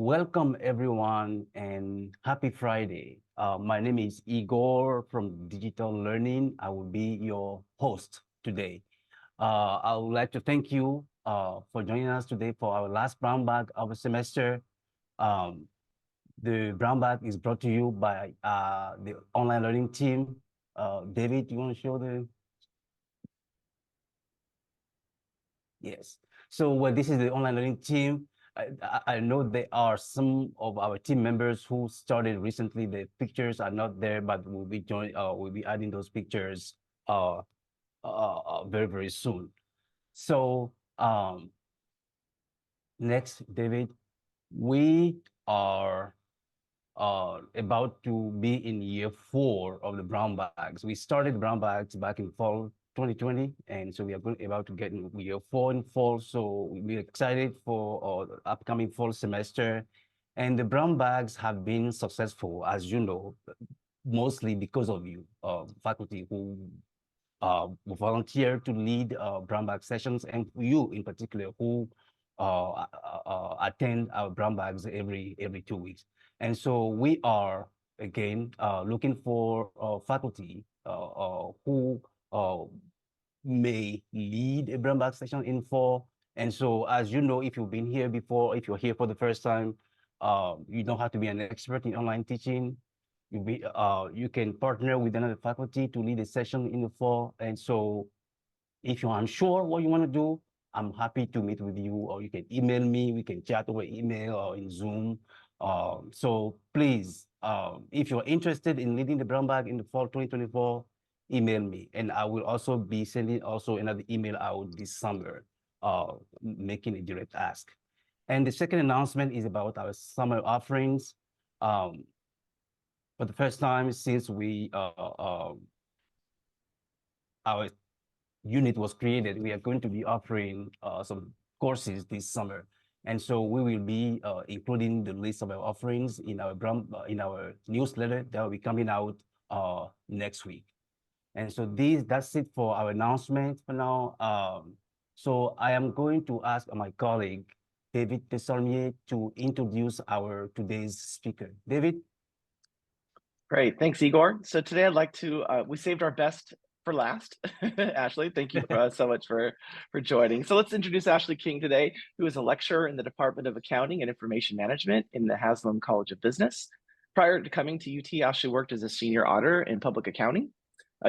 Welcome everyone and happy Friday. My name is Igor from Digital Learning. I will be your host today. I would like to thank you for joining us today for our last brown bag of the semester. Um, the brown bag is brought to you by the online learning team. David, you want to show the? Yes. So this is the online learning team. I know there are some of our team members who started recently. The pictures are not there, but we'll be adding those pictures uh, very, very soon. So next, David, we are about to be in year 4 of the brown bags. We started brown bags back in fall 2020, and so we are about to get in year 4 in fall. So we're excited for the upcoming fall semester. And the brown bags have been successful, as you know, mostly because of you, faculty who volunteer to lead brown bag sessions, and you in particular who attend our brown bags every 2 weeks. And so we are again looking for faculty who may lead a brown bag session in fall. And so, as you know, if you've been here before, if you're here for the first time, you don't have to be an expert in online teaching. You can partner with another faculty to lead a session in the fall. And so if you're unsure what you want to do, I'm happy to meet with you, or you can email me. We can chat over email or in Zoom. So please, if you're interested in leading the brown bag in the fall 2024, email me. And I will also be sending also another email out this summer, making a direct ask. And the second announcement is about our summer offerings. Um, for the first time since our unit was created, we are going to be offering some courses this summer. And so we will be including the list of our offerings in our newsletter that will be coming out next week. And so that's it for our announcement for now. So I am going to ask my colleague, David Desalmier, to introduce our today's speaker. David? Great, thanks, Igor. So today I'd like to, we saved our best for last. Ashley, thank you so much for joining. So let's introduce Ashley King today, who is a lecturer in the Department of Accounting and Information Management in the Haslam College of Business. Prior to coming to UT, Ashley worked as a senior auditor in public accounting.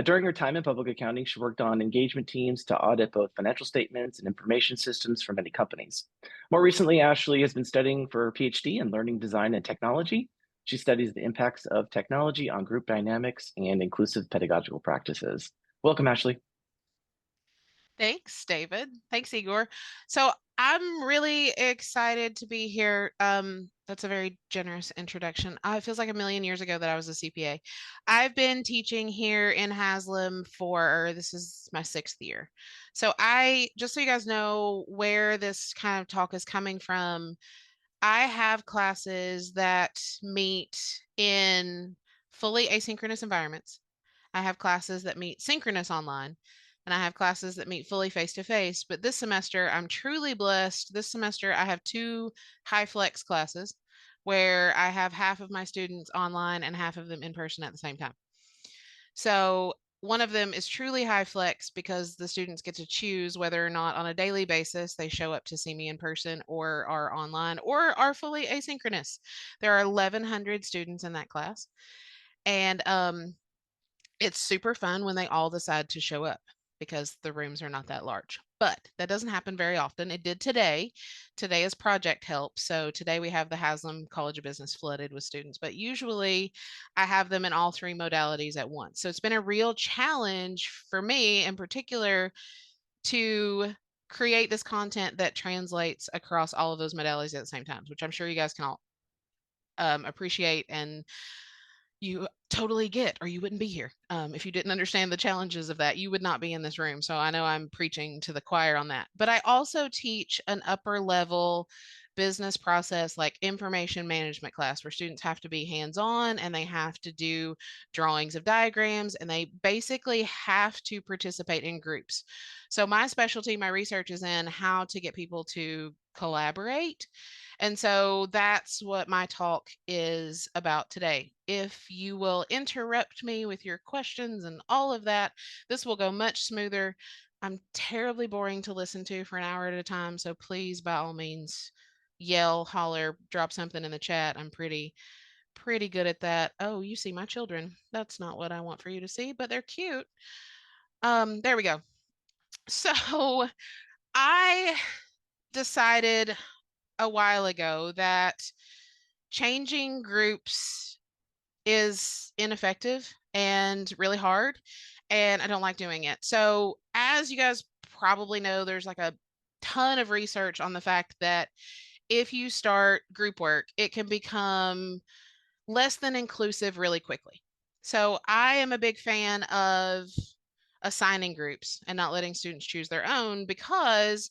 During her time in public accounting, she worked on engagement teams to audit both financial statements and information systems for many companies. More recently, Ashley has been studying for her PhD in learning design and technology. She studies the impacts of technology on group dynamics and inclusive pedagogical practices. Welcome, Ashley. Thanks, David. Thanks, Igor. So I'm really excited to be here. That's a very generous introduction. It feels like a million years ago that I was a CPA. I've been teaching here in Haslam this is my 6th year. So just so you guys know where this kind of talk is coming from, I have classes that meet in fully asynchronous environments. I have classes that meet synchronous online, and I have classes that meet fully face-to-face. But this semester, I'm truly blessed. This semester, I have 2 high flex classes where I have half of my students online and half of them in person at the same time. So one of them is truly high flex because the students get to choose whether or not on a daily basis they show up to see me in person or are online or are fully asynchronous. There are 1,100 students in that class. And it's super fun when they all decide to show up because the rooms are not that large. But that doesn't happen very often. It did today. Today is project help. So today we have the Haslam College of Business flooded with students, but usually I have them in all 3 modalities at once. So it's been a real challenge for me in particular to create this content that translates across all of those modalities at the same time, which I'm sure you guys can all appreciate and you totally get, or you wouldn't be here. If you didn't understand the challenges of that, you would not be in this room. So I know I'm preaching to the choir on that. But I also teach an upper level business process, like information management class, where students have to be hands-on and they have to do drawings of diagrams, and they basically have to participate in groups. So my specialty, my research is in how to get people to collaborate. And so that's what my talk is about today. If you will interrupt me with your questions and all of that, this will go much smoother. I'm terribly boring to listen to for an hour at a time, so please, by all means, yell, holler, drop something in the chat. I'm pretty good at that. Oh, you see my children. That's not what I want for you to see, but they're cute. There we go. So I decided a while ago that changing groups is ineffective and really hard, and I don't like doing it. So as you guys probably know, there's like a ton of research on the fact that if you start group work, it can become less than inclusive really quickly. So I am a big fan of assigning groups and not letting students choose their own, because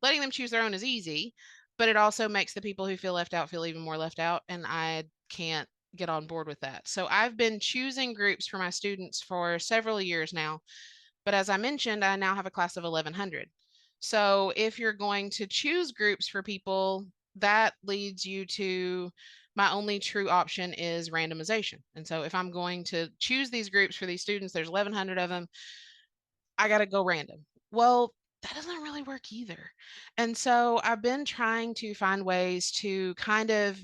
letting them choose their own is easy, but it also makes the people who feel left out feel even more left out, and I can't get on board with that. So I've been choosing groups for my students for several years now, but as I mentioned, I now have a class of 1100. So if you're going to choose groups for people, that leads you to my only true option is randomization. And so if I'm going to choose these groups for these students, there's 1100 of them, I got to go random. Well, that doesn't really work either. And so I've been trying to find ways to kind of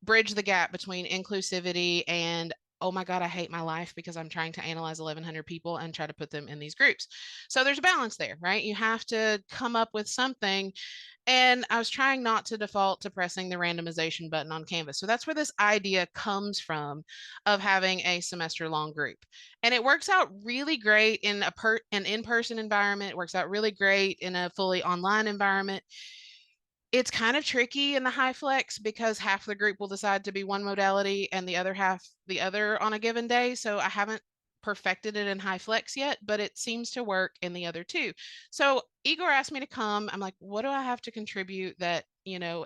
bridge the gap between inclusivity and, oh my God, I hate my life because I'm trying to analyze 1100 people and try to put them in these groups. So there's a balance there, right? You have to come up with something. And I was trying not to default to pressing the randomization button on Canvas. So that's where this idea comes from, of having a semester long group. And it works out really great in an in-person environment. It works out really great in a fully online environment. It's kind of tricky in the high flex because half the group will decide to be one modality and the other half the other on a given day. So I haven't perfected it in high flex yet, but it seems to work in the other two. So Igor asked me to come. I'm like, what do I have to contribute that,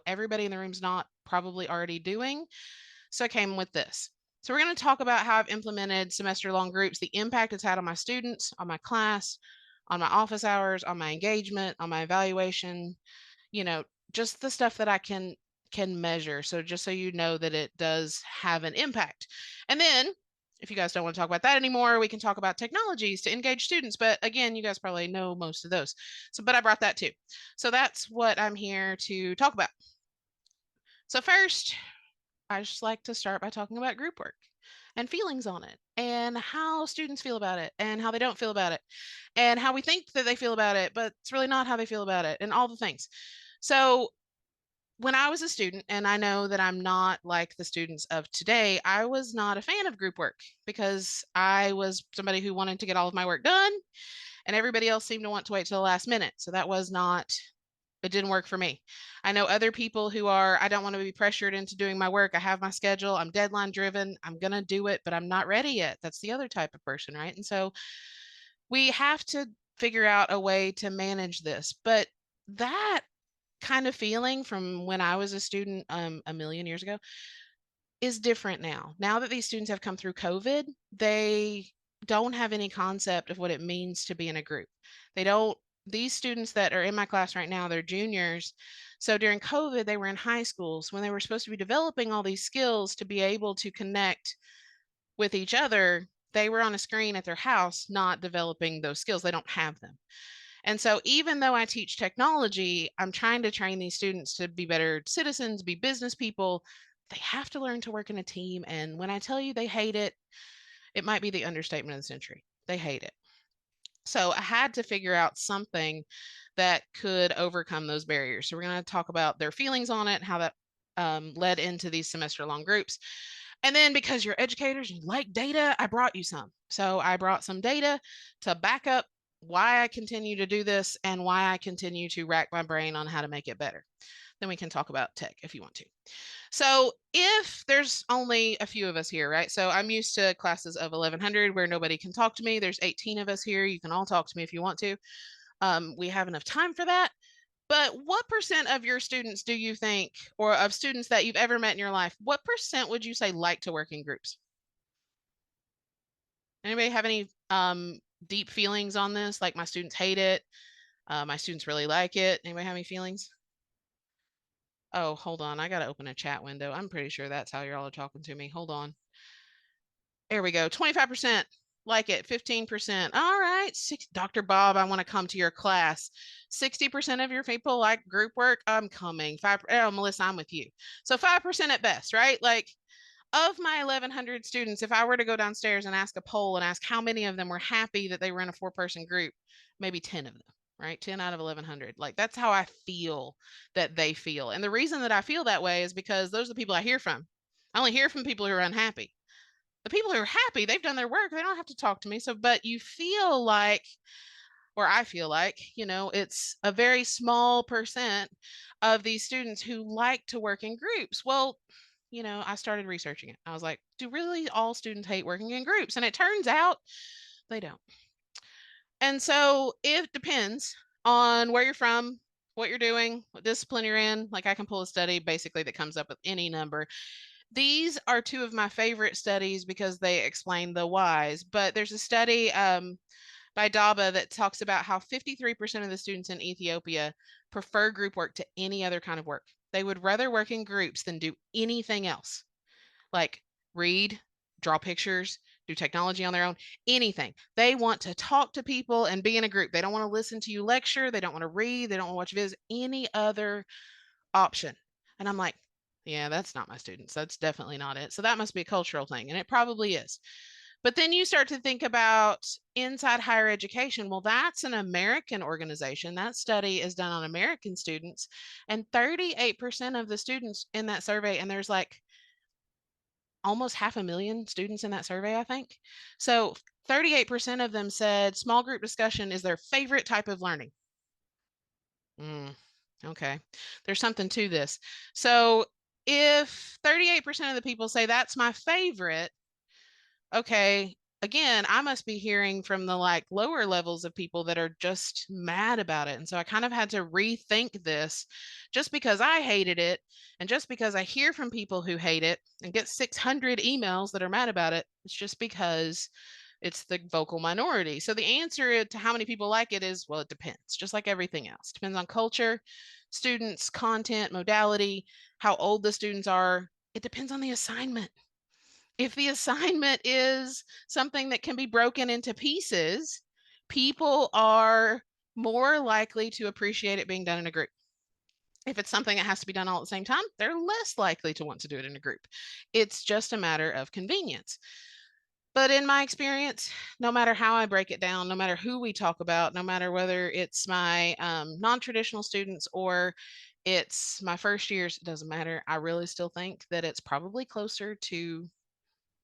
everybody in the room's not probably already doing? So I came with this. So we're going to talk about how I've implemented semester long groups, the impact it's had on my students, on my class, on my office hours, on my engagement, on my evaluation, you know, just the stuff that I can measure. So just so you know that it does have an impact. And then if you guys don't want to talk about that anymore, we can talk about technologies to engage students. But again, you guys probably know most of those. So, but I brought that too. So that's what I'm here to talk about. So first, I just like to start by talking about group work and feelings on it, and how students feel about it, and how they don't feel about it, and how we think that they feel about it, but it's really not how they feel about it, and all the things. So when I was a student, and I know that I'm not like the students of today, I was not a fan of group work because I was somebody who wanted to get all of my work done, and everybody else seemed to want to wait till the last minute. So that was not, it didn't work for me. I know other people who are, I don't want to be pressured into doing my work. I have my schedule, I'm deadline driven, I'm going to do it, but I'm not ready yet. That's the other type of person, right? And so we have to figure out a way to manage this. But that kind of feeling from when I was a student a million years ago is different now. Now that these students have come through COVID, they don't have any concept of what it means to be in a group. They don't, these students that are in my class right now, they're juniors. So during COVID, they were in high schools when they were supposed to be developing all these skills to be able to connect with each other. They were on a screen at their house, not developing those skills. They don't have them. And so even though I teach technology, I'm trying to train these students to be better citizens, be business people. They have to learn to work in a team. And when I tell you they hate it, it might be the understatement of the century. They hate it. So I had to figure out something that could overcome those barriers. So we're going to talk about their feelings on it, how that led into these semester long groups. And then because you're educators, you like data, I brought you some. So I brought some data to back up why I continue to do this and why I continue to rack my brain on how to make it better. Then we can talk about tech if you want to. So if there's only a few of us here, right? So I'm used to classes of 1100 where nobody can talk to me. There's 18 of us here. You can all talk to me if you want to. We have enough time for that. But what percent of your students do you think, or of students that you've ever met in your life, what percent would you say like to work in groups? Anybody have any deep feelings on this? Like, my students hate it. My students really like it. Anybody have any feelings? Oh, hold on. I got to open a chat window. I'm pretty sure that's how y'all are talking to me. Hold on. There we go. 25% like it. 15%. All right. Dr. Bob, I want to come to your class. 60% of your people like group work. I'm coming. Oh, Melissa, I'm with you. So 5% at best, right? Like, of my 1,100 students, if I were to go downstairs and ask a poll and ask how many of them were happy that they were in a 4-person group, maybe 10 of them, right? 10 out of 1,100. Like, that's how I feel that they feel. And the reason that I feel that way is because those are the people I hear from. I only hear from people who are unhappy. The people who are happy, they've done their work. They don't have to talk to me. So, but you feel like, or I feel like, it's a very small percent of these students who like to work in groups. Well, I started researching it. I was like, do really all students hate working in groups? And it turns out they don't. And so it depends on where you're from, what you're doing, what discipline you're in. Like, I can pull a study basically that comes up with any number. These are two of my favorite studies because they explain the whys. But there's a study by Daba that talks about how 53% of the students in Ethiopia prefer group work to any other kind of work. They would rather work in groups than do anything else, like read, draw pictures, do technology on their own, anything. They want to talk to people and be in a group. They don't want to listen to you lecture. They don't want to read. They don't want to watch videos, any other option. And I'm like, yeah, that's not my students. That's definitely not it. So that must be a cultural thing. And it probably is. But then you start to think about inside higher education. Well, that's an American organization. That study is done on American students. And 38% of the students in that survey, and there's like almost 500,000 students in that survey, I think. So 38% of them said small group discussion is their favorite type of learning. Okay, there's something to this. So if 38% of the people say that's my favorite, okay, again, I must be hearing from the like lower levels of people that are just mad about it. And so I kind of had to rethink this. Just because I hated it and just because I hear from people who hate it and get 600 emails that are mad about it, it's just because it's the vocal minority. So the answer to how many people like it is, well, it depends, just like everything else. Depends on culture, students, content, modality, how old the students are. It depends on the assignment. If the assignment is something that can be broken into pieces, people are more likely to appreciate it being done in a group. If it's something that has to be done all at the same time, they're less likely to want to do it in a group. It's just a matter of convenience. But in my experience, no matter how I break it down, no matter who we talk about, no matter whether it's my non-traditional students or it's my first years, it doesn't matter. I really still think that it's probably closer to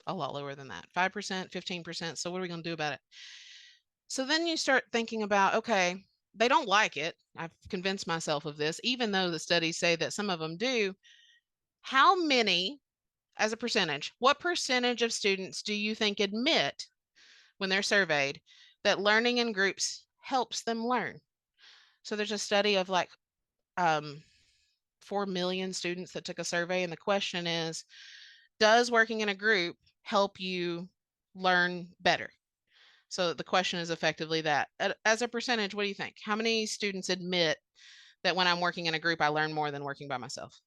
a lot lower than that, 5%, 15%. So what are we going to do about it? So then you start thinking about, okay, they don't like it. I've convinced myself of this, even though the studies say that some of them do. How many, as a percentage, what percentage of students do you think admit when they're surveyed that learning in groups helps them learn? So there's a study of like 4 million students that took a survey. And the question is, does working in a group help you learn better? So the question is effectively that. As a percentage, what do you think? How many students admit that when I'm working in a group, I learn more than working by myself?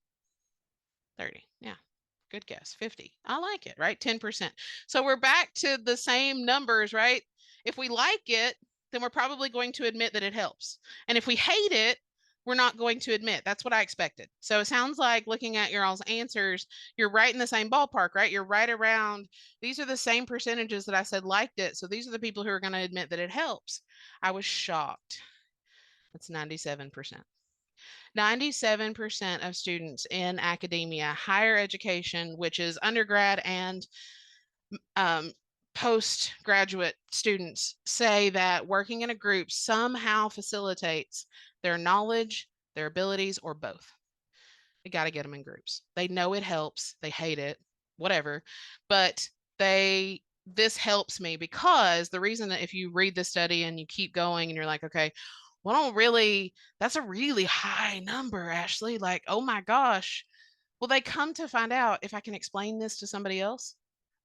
30. Yeah. Good guess. 50. I like it, right? 10%. So we're back to the same numbers, right? If we like it, then we're probably going to admit that it helps. And if we hate it, we're not going to admit. That's what I expected. So it sounds like, looking at your all's answers, you're right in the same ballpark, right? You're right around, these are the same percentages that I said liked it. So these are the people who are going to admit that it helps. I was shocked. That's 97%. 97% of students in academia, higher education, which is undergrad and postgraduate students, say that working in a group somehow facilitates their knowledge, their abilities, or both. You got to get them in groups. They know it helps. They hate it, whatever, but this helps me because the reason that if you read the study and you keep going and you're like, okay, Well, I don't really, that's a really high number, Ashley. Like, oh my gosh. Well, they come to find out if I can explain this to somebody else,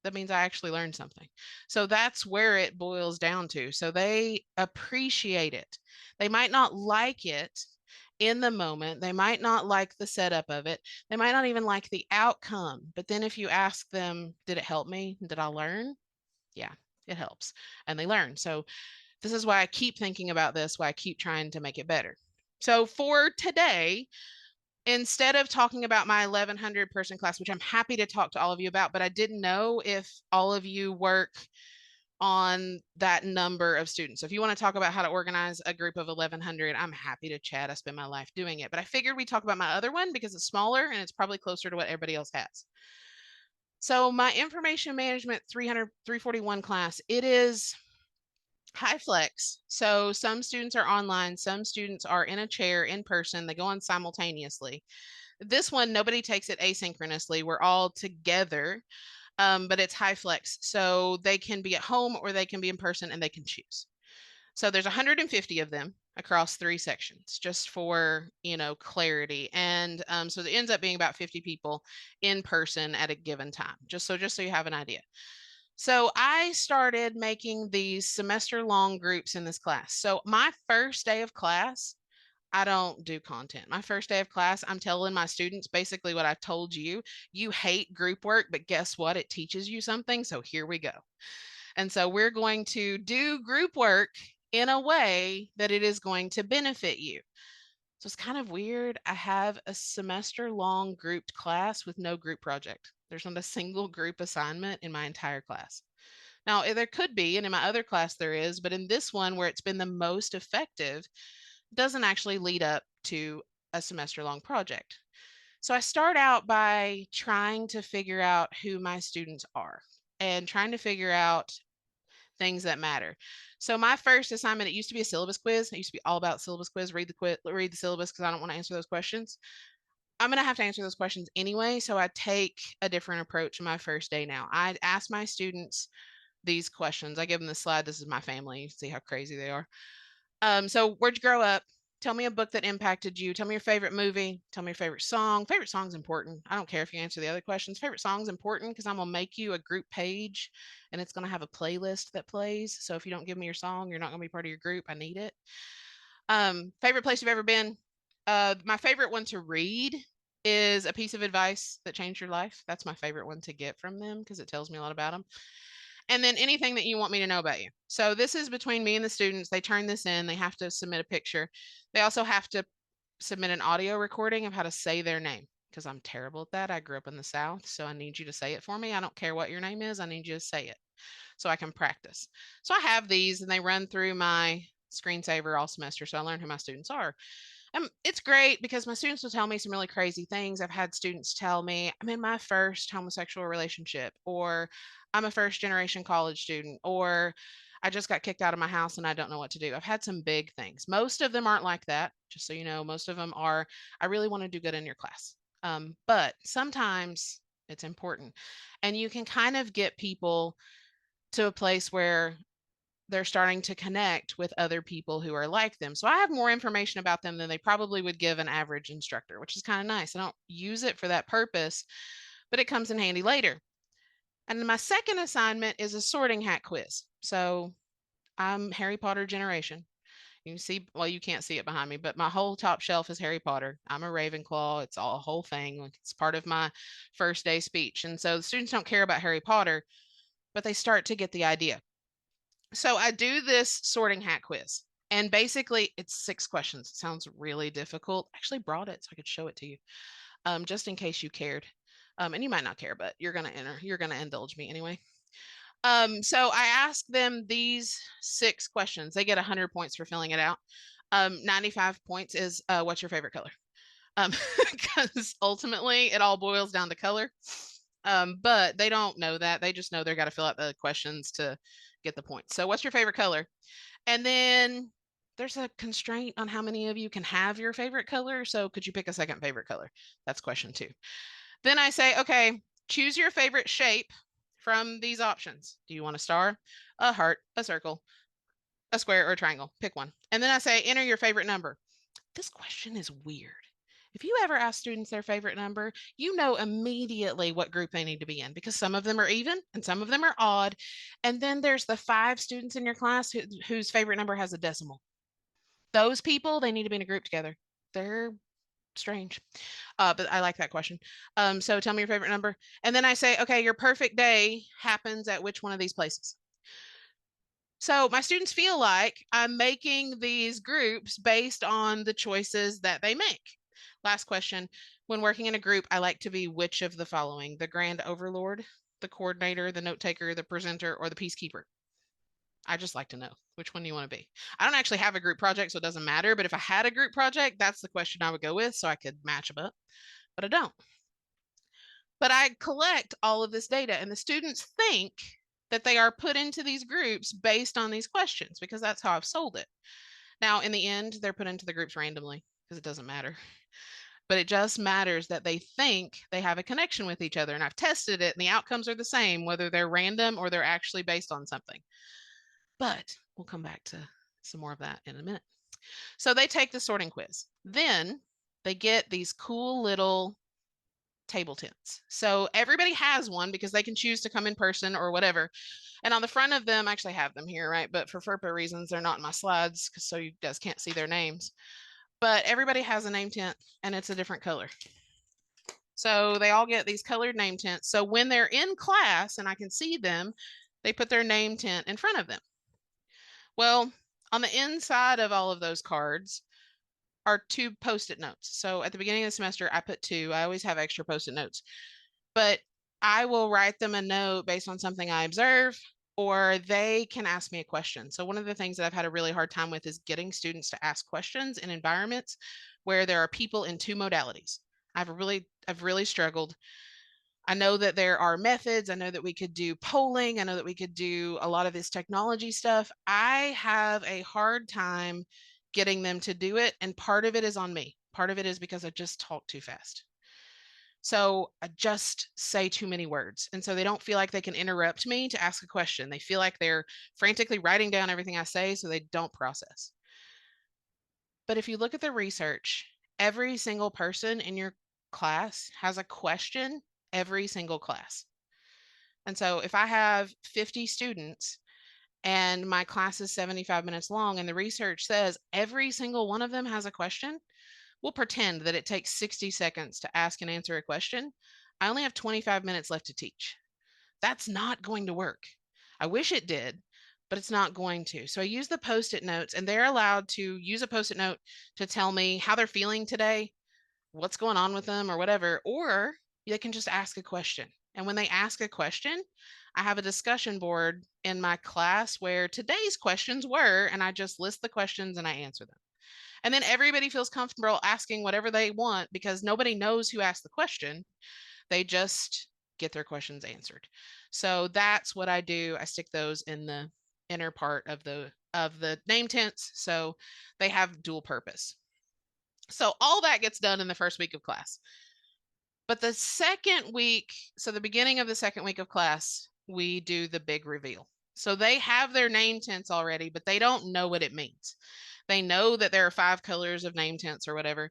that means I actually learned something. So that's where it boils down to. So they appreciate it. They might not like it in the moment. They might not like the setup of it. They might not even like the outcome. But then if you ask them, did it help me? Did I learn? Yeah, it helps. And they learn. So this is why I keep thinking about this, why I keep trying to make it better. So for today, instead of talking about my 1100 person class, which I'm happy to talk to all of you about, but I didn't know if all of you work on that number of students. So if you want to talk about how to organize a group of 1100, I'm happy to chat. I spend my life doing it, but I figured we talk about my other one because it's smaller and it's probably closer to what everybody else has. So my information management 341 class, it is high flex. So some students are online, some students are in a chair in person, they go on simultaneously. This one, nobody takes it asynchronously. We're all together, but it's high flex. So they can be at home or they can be in person and they can choose. So there's 150 of them across 3 sections, just for, clarity. And so it ends up being about 50 people in person at a given time, just so you have an idea. So I started making these semester long groups in this class. So my first day of class, I don't do content. My first day of class, I'm telling my students basically what I told you. You hate group work, but guess what? It teaches you something. So here we go. And so we're going to do group work in a way that it is going to benefit you. So it's kind of weird. I have a semester long grouped class with no group project. There's not a single group assignment in my entire class. Now, there could be, and in my other class there is, but in this one where it's been the most effective, doesn't actually lead up to a semester long project. So I start out by trying to figure out who my students are and trying to figure out things that matter. So my first assignment, it used to be a syllabus quiz. It used to be all about syllabus quiz. Read the syllabus because I don't want to answer those questions. I'm going to have to answer those questions anyway. So I take a different approach my first day now. I ask my students these questions. I give them the slide. This is my family. You see how crazy they are. So where'd you grow up? Tell me a book that impacted you. Tell me your favorite movie. Tell me your favorite song. Favorite song's important. I don't care if you answer the other questions. Favorite song's important because I'm going to make you a group page and it's going to have a playlist that plays. So if you don't give me your song, you're not going to be part of your group. I need it. Favorite place you've ever been? My favorite one to read is A Piece of Advice That Changed Your Life. That's my favorite one to get from them because it tells me a lot about them. And then anything that you want me to know about you. So this is between me and the students. They turn this in. They have to submit a picture. They also have to submit an audio recording of how to say their name because I'm terrible at that. I grew up in the South, so I need you to say it for me. I don't care what your name is. I need you to say it so I can practice. So I have these and they run through my screensaver all semester. So I learn who my students are. It's great because my students will tell me some really crazy things. I've had students tell me I'm in my first homosexual relationship, or I'm a first generation college student, or I just got kicked out of my house and I don't know what to do. I've had some big things. Most of them aren't like that, just so you know. Most of them are, I really want to do good in your class. But sometimes it's important. And you can kind of get people to a place where they're starting to connect with other people who are like them. So I have more information about them than they probably would give an average instructor, which is kind of nice. I don't use it for that purpose, but it comes in handy later. And then my second assignment is a sorting hat quiz. So I'm Harry Potter generation. You can see, well, you can't see it behind me, but my whole top shelf is Harry Potter. I'm a Ravenclaw. It's all a whole thing. It's part of my first day speech. And so the students don't care about Harry Potter, but they start to get the idea. So I do this sorting hat quiz. And basically, it's 6 questions. It sounds really difficult. I actually brought it so I could show it to you, just in case you cared. And you might not care, but you're going to indulge me anyway. So I ask them these 6 questions. They get 100 points for filling it out. 95 points is what's your favorite color? Because ultimately, it all boils down to color. But they don't know that. They just know they've got to fill out the questions to get the points. So what's your favorite color? And then there's a constraint on how many of you can have your favorite color. So could you pick a second favorite color? That's question 2. Then I say, okay, choose your favorite shape from these options. Do you want a star, a heart, a circle, a square, or a triangle. Pick one. And then I say, enter your favorite number. This question is weird. If you ever ask students their favorite number, you know immediately what group they need to be in, because some of them are even and some of them are odd. And then there's the 5 students in your class whose favorite number has a decimal. Those people, they need to be in a group together. They're strange. But I like that question. So tell me your favorite number. And then I say, okay, your perfect day happens at which one of these places? So my students feel like I'm making these groups based on the choices that they make. Last question. When working in a group, I like to be which of the following? The grand overlord, the coordinator, the note taker, the presenter, or the peacekeeper? I just like to know, which one do you want to be? I don't actually have a group project, so it doesn't matter. But if I had a group project, that's the question I would go with, so I could match them up. But I don't. But I collect all of this data, and the students think that they are put into these groups based on these questions, because that's how I've sold it. Now, in the end, they're put into the groups randomly because it doesn't matter. But it just matters that they think they have a connection with each other. And I've tested it, and the outcomes are the same, whether they're random or they're actually based on something. But we'll come back to some more of that in a minute. So they take the sorting quiz. Then they get these cool little table tents. So everybody has one because they can choose to come in person or whatever. And on the front of them, I actually have them here, right? But for FERPA reasons, they're not in my slides, so you guys can't see their names. But everybody has a name tent, and it's a different color. So they all get these colored name tents. So when they're in class and I can see them, they put their name tent in front of them. Well, on the inside of all of those cards are 2 post-it notes. So at the beginning of the semester, I put 2. I always have extra post-it notes. But I will write them a note based on something I observe, or they can ask me a question. So one of the things that I've had a really hard time with is getting students to ask questions in environments where there are people in 2 modalities. I've really struggled. I know that there are methods. I know that we could do polling. I know that we could do a lot of this technology stuff. I have a hard time getting them to do it. And part of it is on me. Part of it is because I just talk too fast. So I just say too many words. And so they don't feel like they can interrupt me to ask a question. They feel like they're frantically writing down everything I say, so they don't process. But if you look at the research, every single person in your class has a question every single class. And so if I have 50 students and my class is 75 minutes long and the research says every single one of them has a question, we'll pretend that it takes 60 seconds to ask and answer a question. I only have 25 minutes left to teach. That's not going to work. I wish it did, but it's not going to. So I use the post-it notes, and they're allowed to use a post-it note to tell me how they're feeling today, what's going on with them or whatever, or they can just ask a question. And when they ask a question, I have a discussion board in my class where today's questions were, and I just list the questions and I answer them. And then everybody feels comfortable asking whatever they want because nobody knows who asked the question. They just get their questions answered. So that's what I do. I stick those in the inner part of the name tents, so they have dual purpose. So all that gets done in the first week of class. But the second week, so the beginning of the second week of class, we do the big reveal. So they have their name tents already, but they don't know what it means. They know that there are 5 colors of name tents or whatever,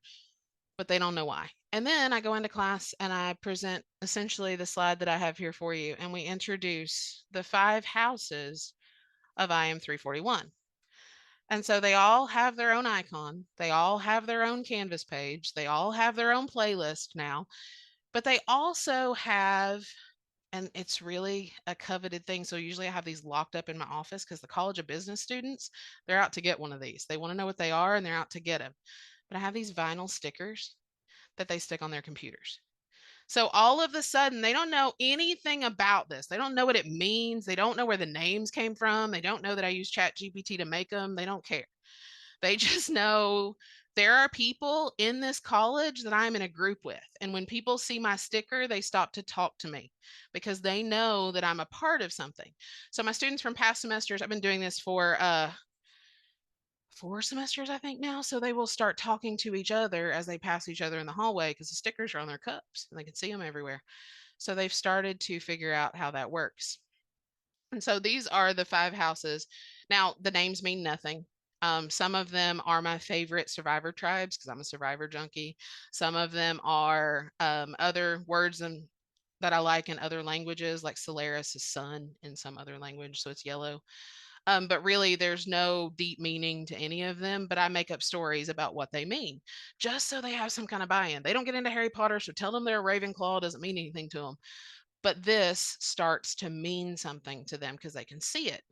but they don't know why. And then I go into class and I present essentially the slide that I have here for you, and we introduce the 5 houses of IM 341. And so they all have their own icon. They all have their own Canvas page. They all have their own playlist now, but they also have, and it's really a coveted thing. So usually I have these locked up in my office because the College of Business students, they're out to get one of these. They want to know what they are and they're out to get them. But I have these vinyl stickers that they stick on their computers. So all of a sudden, they don't know anything about this. They don't know what it means. They don't know where the names came from. They don't know that I use ChatGPT to make them. They don't care. They just know there are people in this college that I'm in a group with. And when people see my sticker, they stop to talk to me because they know that I'm a part of something. So my students from past semesters, I've been doing this for 4 semesters, I think now. So they will start talking to each other as they pass each other in the hallway because the stickers are on their cups and they can see them everywhere. So they've started to figure out how that works. And so these are the 5 houses. Now, the names mean nothing. Some of them are my favorite survivor tribes because I'm a survivor junkie. Some of them are other words that I like in other languages, like Solaris is sun in some other language, so it's yellow. But really, there's no deep meaning to any of them, but I make up stories about what they mean just so they have some kind of buy-in. They don't get into Harry Potter, so tell them they're a Ravenclaw doesn't mean anything to them. But this starts to mean something to them because they can see it.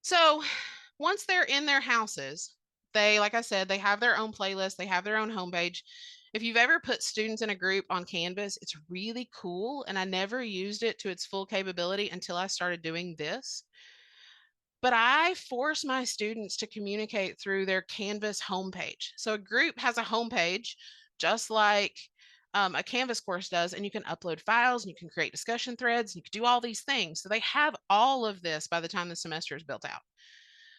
So once they're in their houses, they, like I said, they have their own playlist, they have their own homepage. If you've ever put students in a group on Canvas, it's really cool. And I never used it to its full capability until I started doing this. But I force my students to communicate through their Canvas homepage. So a group has a homepage, just like a Canvas course does, and you can upload files and you can create discussion threads and you can do all these things. So they have all of this by the time the semester is built out,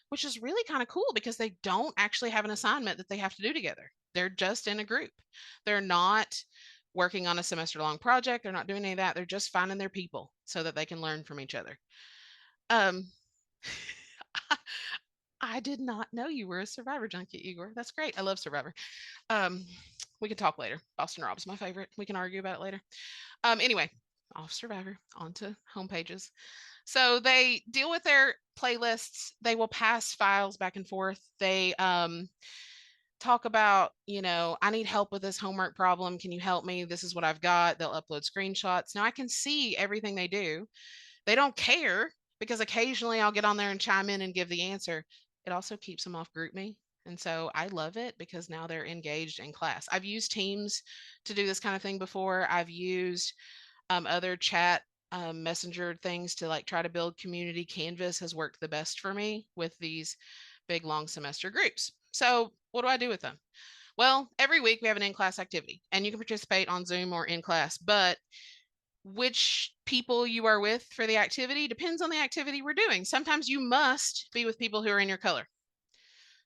which is really kind of cool because they don't actually have an assignment that they have to do together. They're just in a group. They're not working on a semester long project. They're not doing any of that. They're just finding their people so that they can learn from each other. I did not know you were a Survivor junkie, Igor. That's great. I love Survivor. We can talk later. Boston Rob's my favorite. We can argue about it later. Anyway, off Survivor, onto homepages. So they deal with their playlists. They will pass files back and forth. They talk about, I need help with this homework problem. Can you help me? This is what I've got. They'll upload screenshots. Now I can see everything they do. They don't care because occasionally I'll get on there and chime in and give the answer. It also keeps them off GroupMe. And so I love it because now they're engaged in class. I've used Teams to do this kind of thing before. I've used other chat messenger things to like try to build community. Canvas has worked the best for me with these big long semester groups. So what do I do with them? Well, every week we have an in-class activity and you can participate on Zoom or in class, but which people you are with for the activity depends on the activity we're doing. Sometimes you must be with people who are in your color.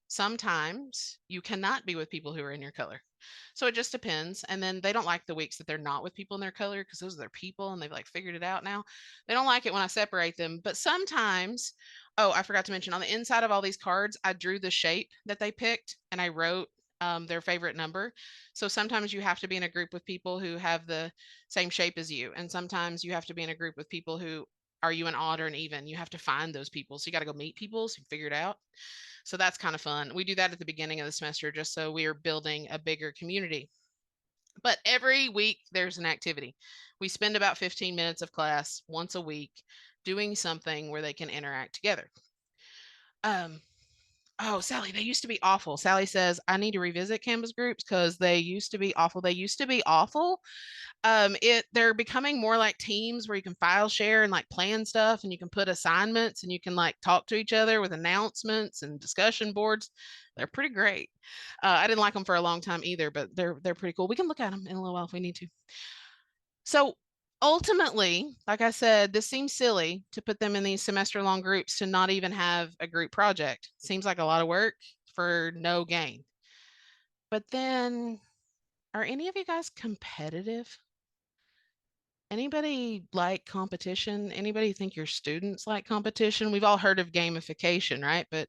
Sometimes you cannot be with people who are in your color. So it just depends. And then they don't like the weeks that they're not with people in their color because those are their people and they've like figured it out now. They don't like it when I separate them. But sometimes, oh, I forgot to mention on the inside of all these cards, I drew the shape that they picked and I wrote their favorite number. So sometimes you have to be in a group with people who have the same shape as you. And sometimes you have to be in a group with people who are you an odd or an even. You have to find those people. So you got to go meet people so you figure it out. So that's kind of fun. We do that at the beginning of the semester just so we are building a bigger community. But every week there's an activity. We spend about 15 minutes of class once a week doing something where they can interact together. Oh, Sally, they used to be awful. Sally says, I need to revisit Canvas groups because they used to be awful. They used to be awful. They're becoming more like Teams where you can file share and like plan stuff and you can put assignments and you can like talk to each other with announcements and discussion boards. They're pretty great. I didn't like them for a long time either, but they're pretty cool. We can look at them in a little while if we need to. So ultimately, like I said, this seems silly to put them in these semester long groups to not even have a group project. Seems like a lot of work for no gain. But then, are any of you guys competitive? Anybody like competition? Anybody think your students like competition? We've all heard of gamification, right? But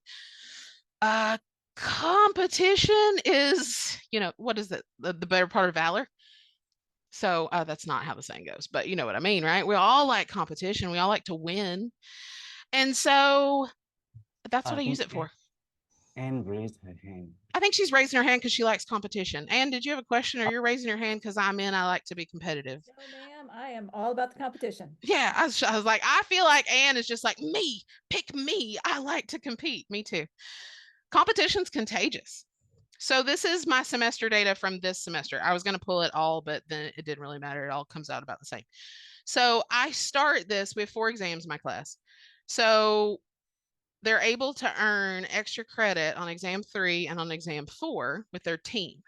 competition is, what is it? The better part of valor. So that's not how the saying goes, but you know what I mean, right? We all like competition. We all like to win. And so that's what I use it for. Anne raised her hand. I think she's raising her hand because she likes competition. Anne, did you have a question or you're raising your hand because I like to be competitive? No, ma'am, I am all about the competition. Yeah, I was like, I feel like Anne is just like me, pick me. I like to compete. Me too. Competition's contagious. So this is my semester data from this semester. I was going to pull it all, but then it didn't really matter. It all comes out about the same. So I start this with 4 exams in my class. So they're able to earn extra credit on exam 3 and on exam 4 with their team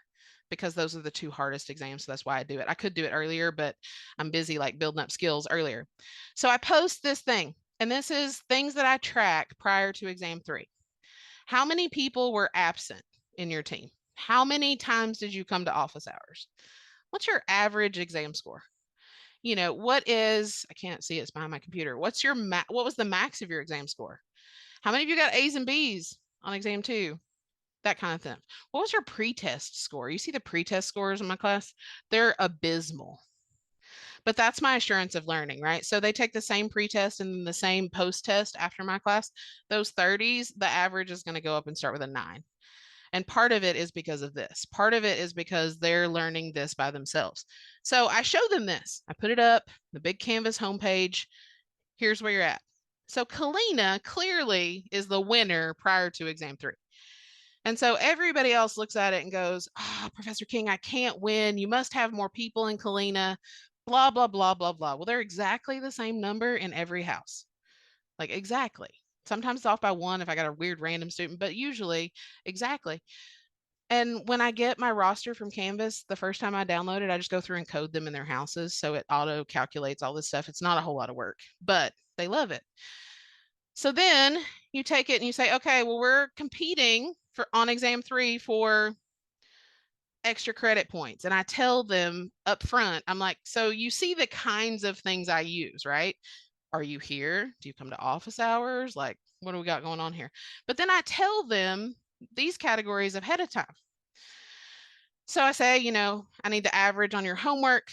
because those are the 2 hardest exams. So that's why I do it. I could do it earlier, but I'm busy like building up skills earlier. So I post this thing, and this is things that I track prior to exam 3. How many people were absent in your team? How many times did you come to office hours? What's your average exam score? What is, I can't see, it's behind my computer. What was the max of your exam score? How many of you got A's and B's on exam 2? That kind of thing. What was your pre-test score? You see the pre-test scores in my class? They're abysmal. But that's my assurance of learning, right? So they take the same pre-test and the same post-test after my class. Those 30s, the average is going to go up and start with a 9. And part of it is because of this. Part of it is because they're learning this by themselves. So I show them this. I put it up, the big Canvas homepage. Here's where you're at. So Kalina clearly is the winner prior to exam 3. And so everybody else looks at it and goes, oh, Professor King, I can't win. You must have more people in Kalina, blah, blah, blah, blah, blah. Well, they're exactly the same number in every house. Like exactly. Sometimes it's off by 1 if I got a weird random student, but usually exactly. And when I get my roster from Canvas, the first time I download it, I just go through and code them in their houses. So it auto calculates all this stuff. It's not a whole lot of work, but they love it. So then you take it and you say, okay, well, we're competing on exam 3 for extra credit points. And I tell them up front, I'm like, so you see the kinds of things I use, right? Are you here? Do you come to office hours? Like, what do we got going on here? But then I tell them these categories ahead of time. So I say, I need the average on your homework,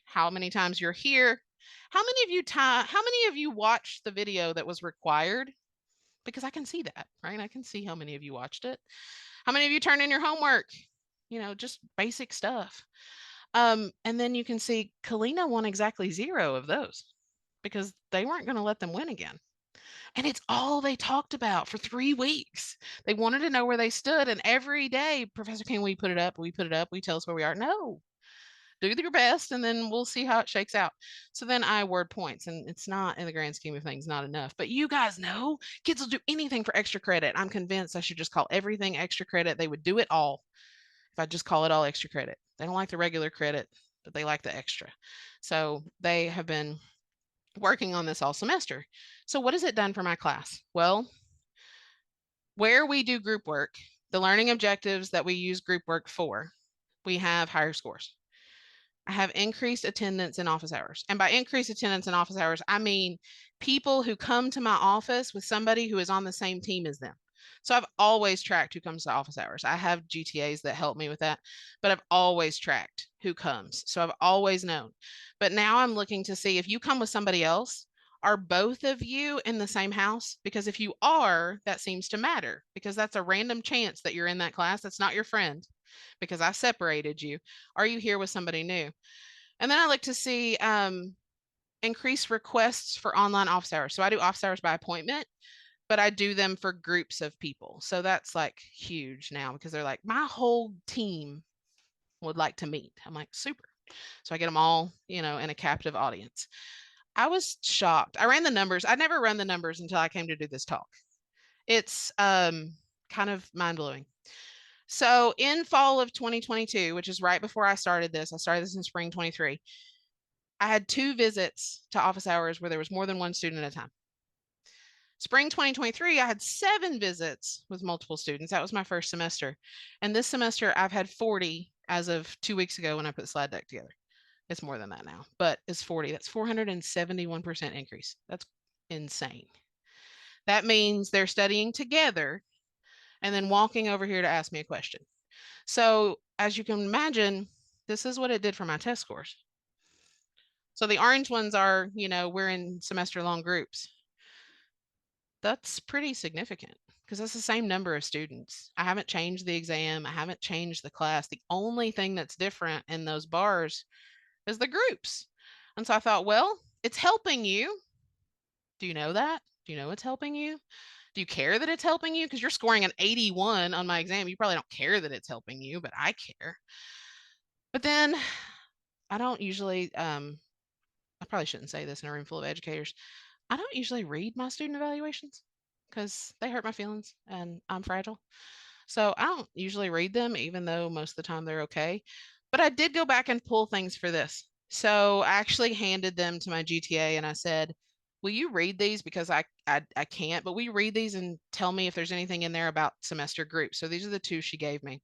how many times you're here, how many of you watched the video that was required? Because I can see that, right? I can see how many of you watched it. How many of you turned in your homework? Just basic stuff. And then you can see Kalina won exactly 0 of those because they weren't going to let them win again. And it's all they talked about for 3 weeks. They wanted to know where they stood. And every day, Professor King, we put it up, we tell us where we are. No, do your best, and then we'll see how it shakes out. So then I award points, and it's not, in the grand scheme of things, not enough. But you guys know kids will do anything for extra credit. I'm convinced I should just call everything extra credit. They would do it all if I just call it all extra credit. They don't like the regular credit, but they like the extra. So they have been working on this all semester. So what has it done for my class? Well, where we do group work, the learning objectives that we use group work for, we have higher scores. I have increased attendance in office hours. And by increased attendance in office hours, I mean people who come to my office with somebody who is on the same team as them. So I've always tracked who comes to office hours. I have GTAs that help me with that, but I've always tracked who comes. So I've always known. But now I'm looking to see if you come with somebody else, are both of you in the same house? Because if you are, that seems to matter because that's a random chance that you're in that class. That's not your friend because I separated you. Are you here with somebody new? And then I look to see increased requests for online office hours. So I do office hours by appointment, but I do them for groups of people. So that's like huge now because they're like, my whole team would like to meet. I'm like, super. So I get them all, in a captive audience. I was shocked. I ran the numbers. I never run the numbers until I came to do this talk. It's kind of mind-blowing. So in fall of 2022, which is right before I started this in spring 23, I had 2 visits to office hours where there was more than 1 student at a time. Spring 2023, I had 7 visits with multiple students. That was my first semester. And this semester, I've had 40 as of 2 weeks ago when I put the slide deck together. It's more than that now, but it's 40. That's 471% increase. That's insane. That means they're studying together and then walking over here to ask me a question. So as you can imagine, this is what it did for my test scores. So the orange ones are, we're in semester-long groups. That's pretty significant because that's the same number of students. I haven't changed the exam. I haven't changed the class. The only thing that's different in those bars is the groups. And so I thought, well, it's helping you. Do you know that? Do you know it's helping you? Do you care that it's helping you? Because you're scoring an 81 on my exam. You probably don't care that it's helping you, but I care. But then I don't usually, I probably shouldn't say this in a room full of educators. I don't usually read my student evaluations because they hurt my feelings and I'm fragile. So I don't usually read them, even though most of the time they're okay. But I did go back and pull things for this. So I actually handed them to my GTA and I said, will you read these? Because I can't, but will you read these and tell me if there's anything in there about semester groups? So these are the 2 she gave me.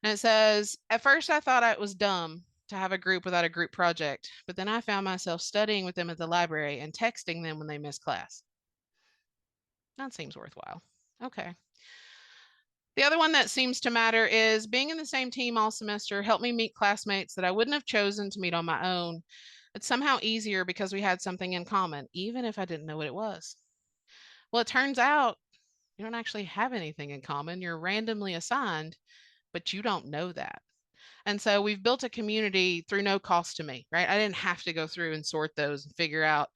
And it says, at first I thought it was dumb to have a group without a group project, but then I found myself studying with them at the library and texting them when they missed class. That seems worthwhile. Okay. The other one that seems to matter is being in the same team all semester helped me meet classmates that I wouldn't have chosen to meet on my own. It's somehow easier because we had something in common, even if I didn't know what it was. Well, it turns out you don't actually have anything in common. You're randomly assigned, but you don't know that. And so we've built a community through no cost to me, right? I didn't have to go through and sort those and figure out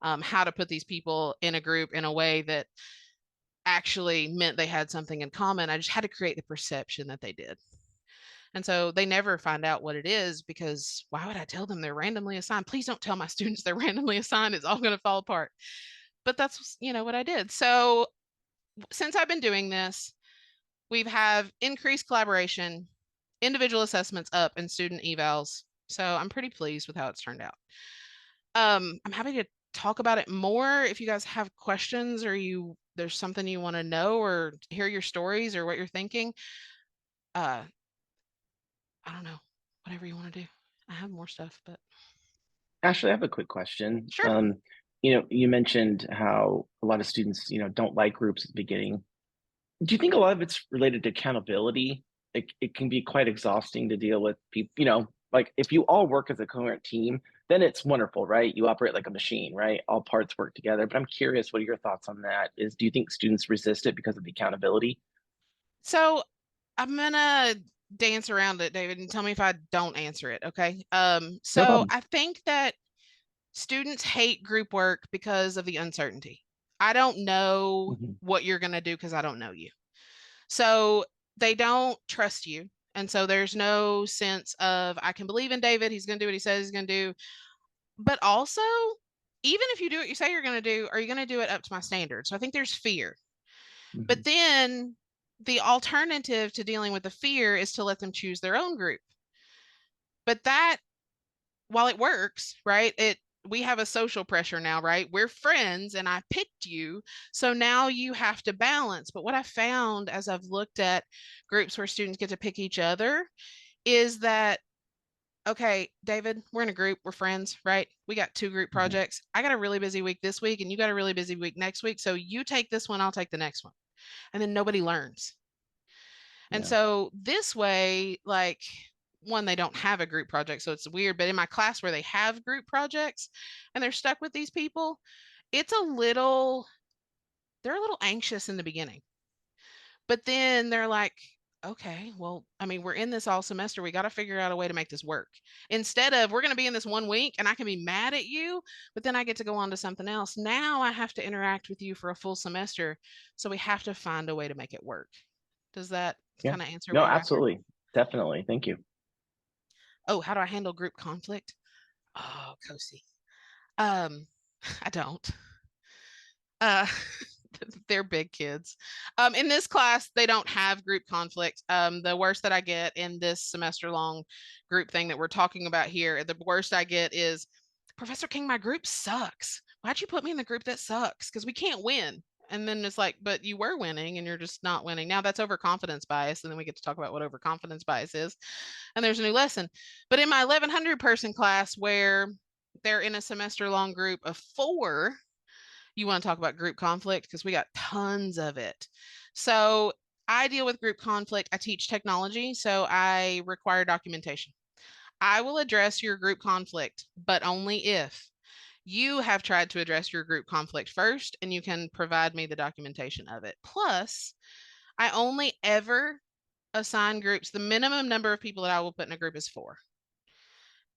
how to put these people in a group in a way that actually meant they had something in common. I just had to create the perception that they did. And so they never find out what it is, because why would I tell them they're randomly assigned? Please don't tell my students they're randomly assigned. It's all going to fall apart. But that's, what I did. So since I've been doing this, we've have increased collaboration, individual assessments up, and student evals. So I'm pretty pleased with how it's turned out. I'm happy to talk about it more if you guys have questions, or there's something you want to know or hear your stories or what you're thinking. I don't know, whatever you want to do. I have more stuff, but Ashley, I have a quick question. Sure. You mentioned how a lot of students, don't like groups at the beginning. Do you think a lot of it's related to accountability? It can be quite exhausting to deal with people, like if you all work as a coherent team, then it's wonderful, right? You operate like a machine, right? All parts work together. But I'm curious, what are your thoughts on that? Do you think students resist it because of the accountability? So I'm gonna dance around it, David, and tell me if I don't answer it. Okay. No So problem. I think that students hate group work because of the uncertainty. I don't know Mhm. what you're gonna do because I don't know you. So they don't trust you. And so there's no sense of, I can believe in David. He's going to do what he says he's going to do. But also, even if you do what you say you're going to do, are you going to do it up to my standards? So I think there's fear. But Mhm. then the alternative to dealing with the fear is to let them choose their own group. But that, while it works, right? We have a social pressure now, right? We're friends and I picked you. So now you have to balance. But what I found as I've looked at groups where students get to pick each other is that, okay, David, we're in a group, we're friends, right? We got 2 group Mhm. projects. I got a really busy week this week and you got a really busy week next week. So you take this one, I'll take the next one. And then nobody learns. And Yeah. so this way, like, one, they don't have a group project, so it's weird. But in my class where they have group projects and they're stuck with these people, it's they're a little anxious in the beginning. But then they're like, okay, well, I mean, we're in this all semester. We got to figure out a way to make this work. Instead of, we're going to be in this 1 week and I can be mad at you, but then I get to go on to something else. Now I have to interact with you for a full semester. So we have to find a way to make it work. Does that Yeah. kind of answer No, what you're after? absolutely. Definitely. Thank you. Oh, how do I handle group conflict? Oh, Kosi. Um, I don't. Uh, they're big kids. In this class, they don't have group conflict. The worst that I get in this semester long group thing that we're talking about here, the worst I get is, Professor King, my group sucks. Why'd you put me in the group that sucks? Because we can't win. And then it's like, but you were winning and you're just not winning. Now that's overconfidence bias. And then we get to talk about what overconfidence bias is. And there's a new lesson. But in my 1100 person class, where they're in a semester long group of 4, you want to talk about group conflict, because we got tons of it. So I deal with group conflict. I teach technology, so I require documentation. I will address your group conflict, but only if you have tried to address your group conflict first and you can provide me the documentation of it. Plus, I only ever assign groups. The minimum number of people that I will put in a group is 4.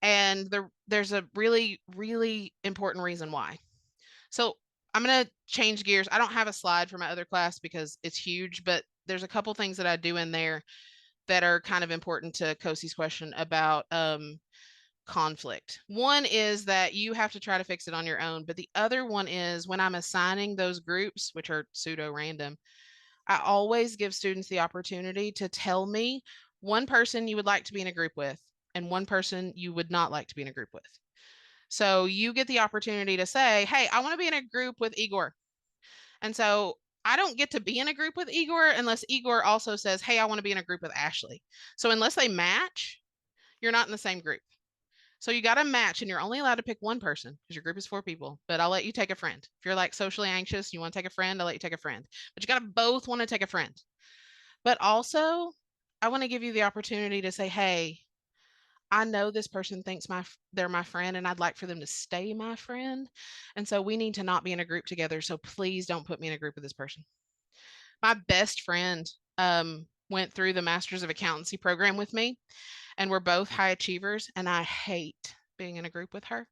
And there's a really, really important reason why. So I'm going to change gears. I don't have a slide for my other class because it's huge, but there's a couple things that I do in there that are kind of important to Kosi's question about conflict. One is that you have to try to fix it on your own. But the other one is, when I'm assigning those groups, which are pseudo random, I always give students the opportunity to tell me one person you would like to be in a group with and one person you would not like to be in a group with. So you get the opportunity to say, hey, I want to be in a group with Igor. And so I don't get to be in a group with Igor unless Igor also says, hey, I want to be in a group with Ashley. So unless they match, you're not in the same group. So you got to match, and you're only allowed to pick one person because your group is 4 people, but I'll let you take a friend. If you're like socially anxious, you want to take a friend, I'll let you take a friend. But you got to both want to take a friend. But also, I want to give you the opportunity to say, hey, I know this person thinks they're my friend, and I'd like for them to stay my friend. And so we need to not be in a group together. So please don't put me in a group with this person. My best friend went through the Masters of Accountancy program with me, and we're both high achievers, and I hate being in a group with her.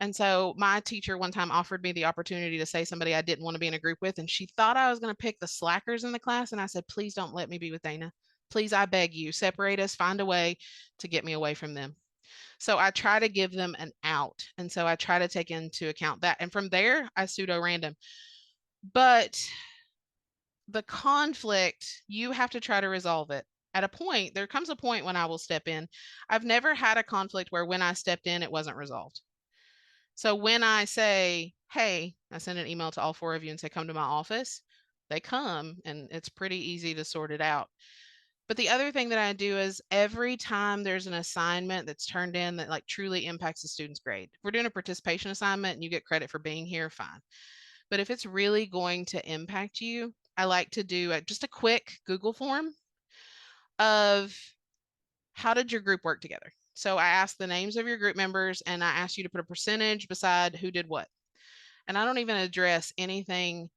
And so my teacher one time offered me the opportunity to say somebody I didn't want to be in a group with, and she thought I was going to pick the slackers in the class. And I said, please don't let me be with Dana. Please, I beg you, separate us, find a way to get me away from them. So I try to give them an out. And so I try to take into account that. And from there, I pseudo random. But the conflict, you have to try to resolve it. At a point, there comes a point when I will step in. I've never had a conflict where when I stepped in, it wasn't resolved. So when I say, hey, I send an email to all 4 of you and say, come to my office, they come, and it's pretty easy to sort it out. But the other thing that I do is every time there's an assignment that's turned in that like truly impacts the student's grade. If we're doing a participation assignment and you get credit for being here, fine. But if it's really going to impact you, I like to do just a quick Google form of how did your group work together? So I ask the names of your group members, and I ask you to put a percentage beside who did what. And I don't even address anything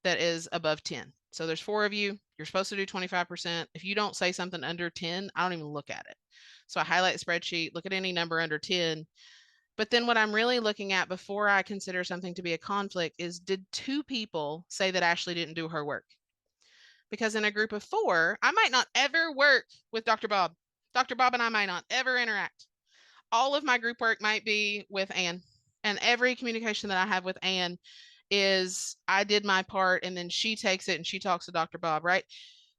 that is above 10. So there's 4 of you. You're supposed to do 25%. If you don't say something under 10, I don't even look at it. So I highlight the spreadsheet, look at any number under 10. But then what I'm really looking at before I consider something to be a conflict is, did 2 people say that Ashley didn't do her work? Because in a group of 4, I might not ever work with Dr. Bob. Dr. Bob and I might not ever interact. All of my group work might be with Anne. And every communication that I have with Anne is I did my part, and then she takes it and she talks to Dr. Bob, right?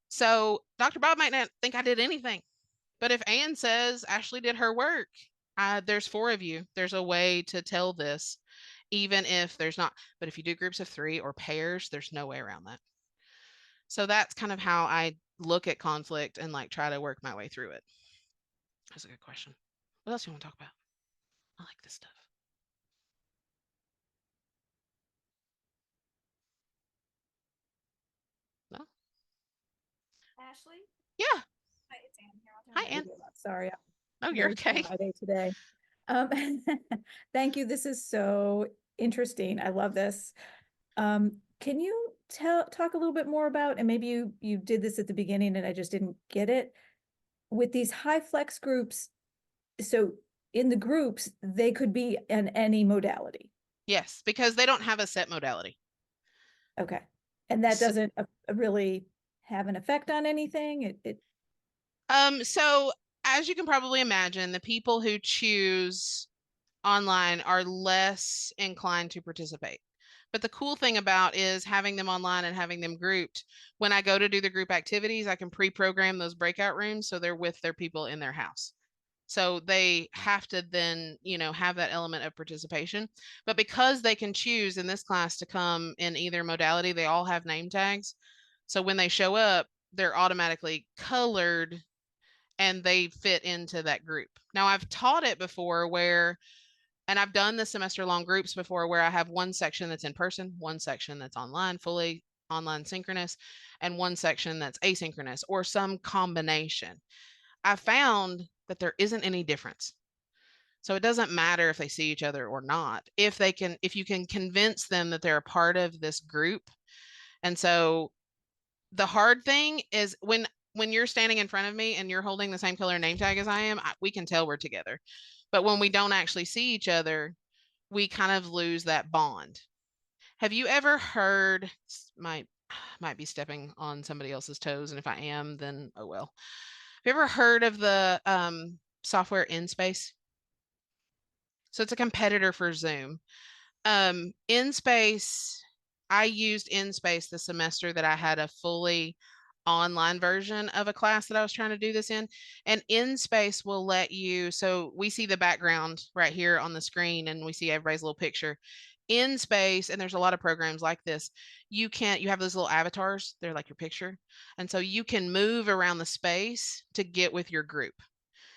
So Dr. Bob might not think I did anything. But if Anne says Ashley did her work, there's 4 of you. There's a way to tell this, even if there's not. But if you do groups of 3 or pairs, there's no way around that. So that's kind of how I look at conflict and like try to work my way through it. That's a good question. What else do you want to talk about? I like this stuff. No? Ashley? Yeah. Hi, it's Anne here. Hi, Anne. Sorry. Oh, you're okay. My day today. Thank you. This is so interesting. I love this. Can you talk a little bit more about, and maybe you did this at the beginning and I just didn't get it, with these high flex groups? So in the groups, they could be in any modality. Yes, because they don't have a set modality. Okay. And that doesn't really have an effect on anything? So as you can probably imagine, the people who choose online are less inclined to participate. But the cool thing about is having them online and having them grouped. When I go to do the group activities, I can pre-program those breakout rooms so they're with their people in their house. So they have to then, have that element of participation. But because they can choose in this class to come in either modality, they all have name tags. So when they show up, they're automatically colored and they fit into that group. Now, I've taught it before and I've done the semester long groups before where I have one section that's in person, one section that's online, fully online synchronous, and one section that's asynchronous or some combination. I found that there isn't any difference. So it doesn't matter if they see each other or not, if you can convince them that they're a part of this group. And so the hard thing is when you're standing in front of me and you're holding the same color name tag as I am, we can tell we're together. But when we don't actually see each other, we kind of lose that bond. Have you ever heard, might be stepping on somebody else's toes, and if I am, then oh well. Have you ever heard of the software InSpace? So it's a competitor for Zoom. InSpace, I used InSpace the semester that I had a fully online version of a class that I was trying to do this in. And InSpace will let you, so we see the background right here on the screen and we see everybody's little picture. InSpace, and there's a lot of programs like this, you have those little avatars, they're like your picture. And so you can move around the space to get with your group.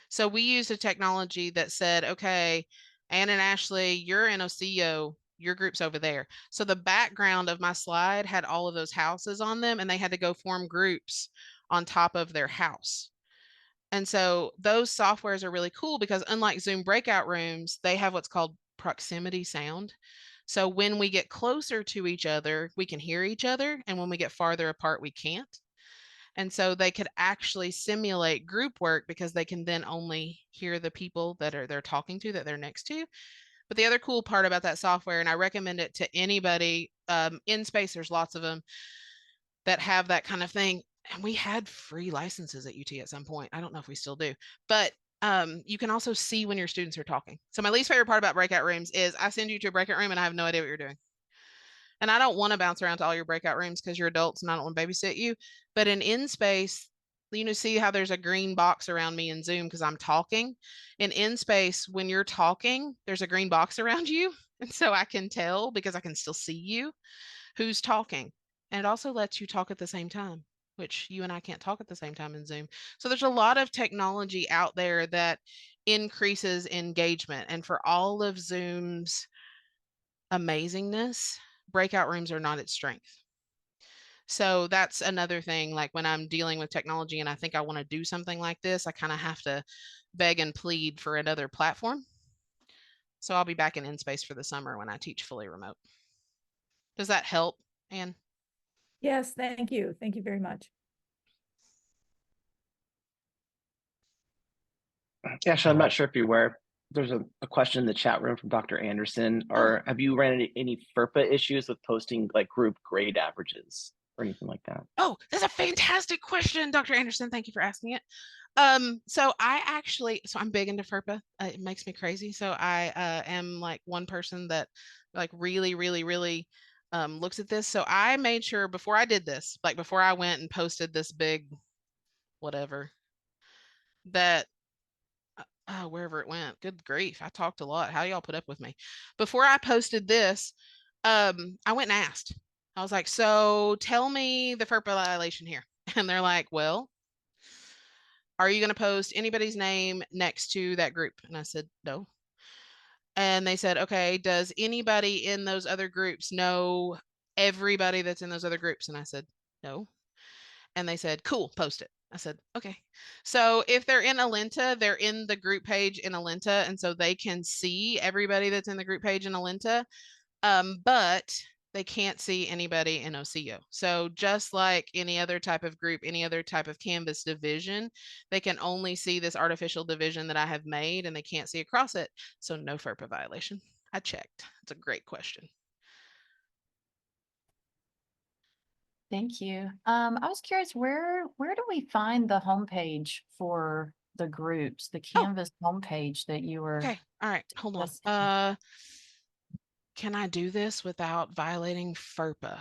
So we used a technology that said, okay, Ann and Ashley, you're in Ocio, your group's over there. So the background of my slide had all of those houses on them, and they had to go form groups on top of their house. And so those softwares are really cool because unlike Zoom breakout rooms, they have what's called proximity sound. So when we get closer to each other, we can hear each other. And when we get farther apart, we can't. And so they could actually simulate group work because they can then only hear the people that they're talking to, that they're next to. But the other cool part about that software, and I recommend it to anybody, in space, there's lots of them that have that kind of thing. And we had free licenses at UT at some point. I don't know if we still do, but you can also see when your students are talking. So my least favorite part about breakout rooms is I send you to a breakout room and I have no idea what you're doing. And I don't want to bounce around to all your breakout rooms because you're adults and I don't want to babysit you. But in space, see how there's a green box around me in Zoom because I'm talking. In space, when you're talking, there's a green box around you. And so I can tell because I can still see you who's talking. And it also lets you talk at the same time, which you and I can't talk at the same time in Zoom. So there's a lot of technology out there that increases engagement. And for all of Zoom's amazingness, breakout rooms are not its strength. So that's another thing, like when I'm dealing with technology and I think I want to do something like this, I kind of have to beg and plead for another platform. So I'll be back in space for the summer when I teach fully remote. Does that help, Anne? Yes, thank you. Thank you very much. Ashley, I'm not sure if you're aware, there's a question in the chat room from Dr. Anderson. Or have you ran into any FERPA issues with posting like group grade averages or anything like that? Oh, that's a fantastic question, Dr. Anderson. Thank you for asking it. So I'm big into FERPA. It makes me crazy. So I am like one person that like really, really, really looks at this. So I made sure before I did this, like before I went and posted this big whatever, that wherever it went, good grief, I talked a lot. How do y'all put up with me? Before I posted this, I went and asked. I was like, so tell me the FERPA violation here. And they're like, well, are you going to post anybody's name next to that group? And I said, no. And they said, okay, does anybody in those other groups know everybody that's in those other groups? And I said, no. And they said, cool, post it. I said, okay. So if they're in Alenta, they're in the group page in Alenta. And so they can see everybody that's in the group page in Alenta. But they can't see anybody in Ocio. So just like any other type of group, any other type of Canvas division, they can only see this artificial division that I have made and they can't see across it. So no FERPA violation. I checked. It's a great question. Thank you. I was curious, where do we find the homepage for the groups, the Canvas homepage that you were? Okay. All right. Hold on. Can I do this without violating FERPA?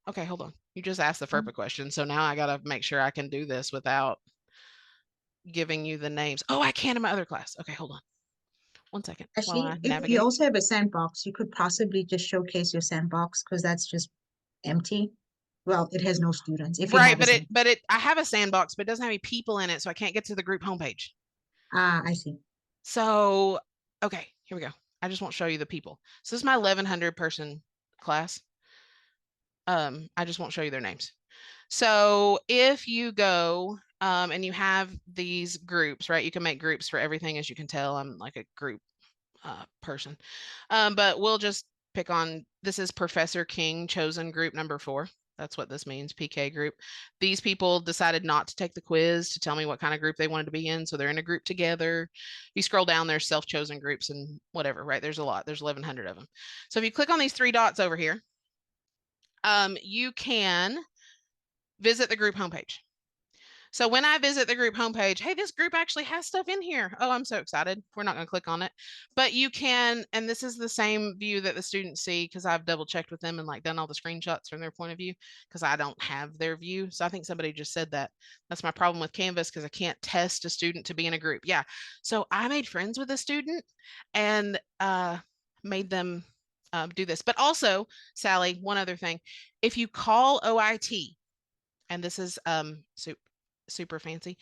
Okay, hold on. You just asked the FERPA question, so now I gotta make sure I can do this without giving you the names. Oh, I can in my other class. Okay, hold on. 1 second. Actually, if you also have a sandbox, you could possibly just showcase your sandbox because that's just empty. Well, it has no students. If right, but I have a sandbox, but it doesn't have any people in it, so I can't get to the group homepage. Ah, I see. So, okay, here we go. I just won't show you the people. So this is my 1,100 person class. I just won't show you their names. So if you go and you have these groups, right? You can make groups for everything, as you can tell. I'm like a group person. But we'll just pick on, this is Professor King chosen group number 4. That's what this means, PK group. These people decided not to take the quiz to tell me what kind of group they wanted to be in. So they're in a group together. You scroll down, there's self-chosen groups and whatever, right? There's a lot. There's 1,100 of them. So if you click on these 3 dots over here, you can visit the group homepage. So when I visit the group homepage, hey, this group actually has stuff in here. Oh, I'm so excited. We're not going to click on it, but you can, and this is the same view that the students see because I've double checked with them and like done all the screenshots from their point of view because I don't have their view. So I think somebody just said that. That's my problem with Canvas because I can't test a student to be in a group. Yeah. So I made friends with a student and made them do this. But also, Sally, one other thing. If you call OIT, and this is super fancy.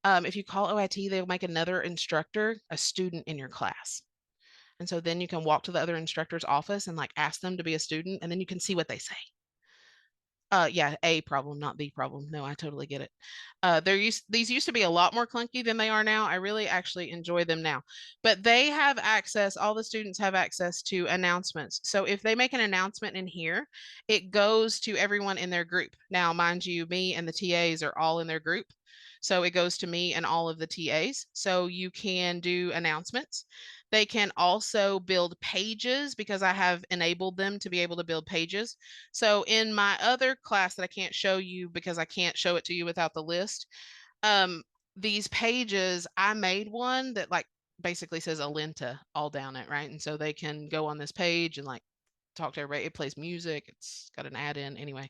If you call OIT, they'll make another instructor a student in your class. And so then you can walk to the other instructor's office and like ask them to be a student, and then you can see what they say. Yeah, a problem, not the problem. No, I totally get it. These used to be a lot more clunky than they are now. I really actually enjoy them now. But they have access, all the students have access to announcements. So if they make an announcement in here, it goes to everyone in their group. Now, mind you, me and the TAs are all in their group. So it goes to me and all of the TAs. So you can do announcements. They can also build pages because I have enabled them to be able to build pages. So in my other class that I can't show you because I can't show it to you without the list, these pages, I made one that like basically says Alenta all down it, right? And so they can go on this page and like talk to everybody. It plays music. It's got an add-in anyway.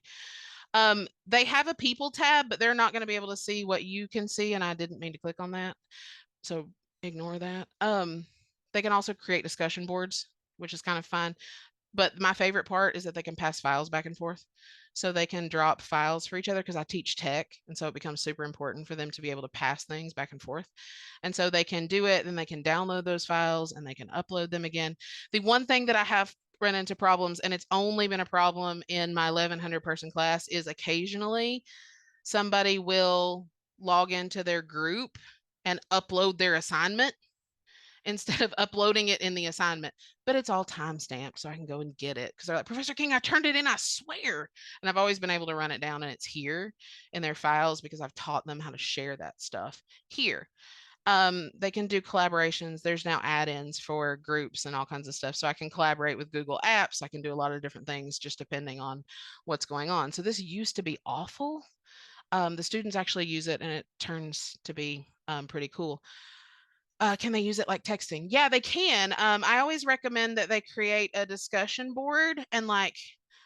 They have a people tab, but they're not going to be able to see what you can see. And I didn't mean to click on that. So ignore that. They can also create discussion boards, which is kind of fun. But my favorite part is that they can pass files back and forth. So they can drop files for each other because I teach tech. And so it becomes super important for them to be able to pass things back and forth. And so they can do it, and they can download those files and they can upload them again. The one thing that I have run into problems, and it's only been a problem in my 1100 person class, is occasionally somebody will log into their group and upload their assignment instead of uploading it in the assignment, but it's all time stamped, so I can go and get it because they're like, Professor King, I turned it in, I swear. And I've always been able to run it down, and it's here in their files because I've taught them how to share that stuff here. They can do collaborations. There's now add-ins for groups and all kinds of stuff. So I can collaborate with Google Apps. I can do a lot of different things just depending on what's going on. So this used to be awful. The students actually use it, and it turns to be pretty cool. Can they use it like texting? Yeah, they can. I always recommend that they create a discussion board and like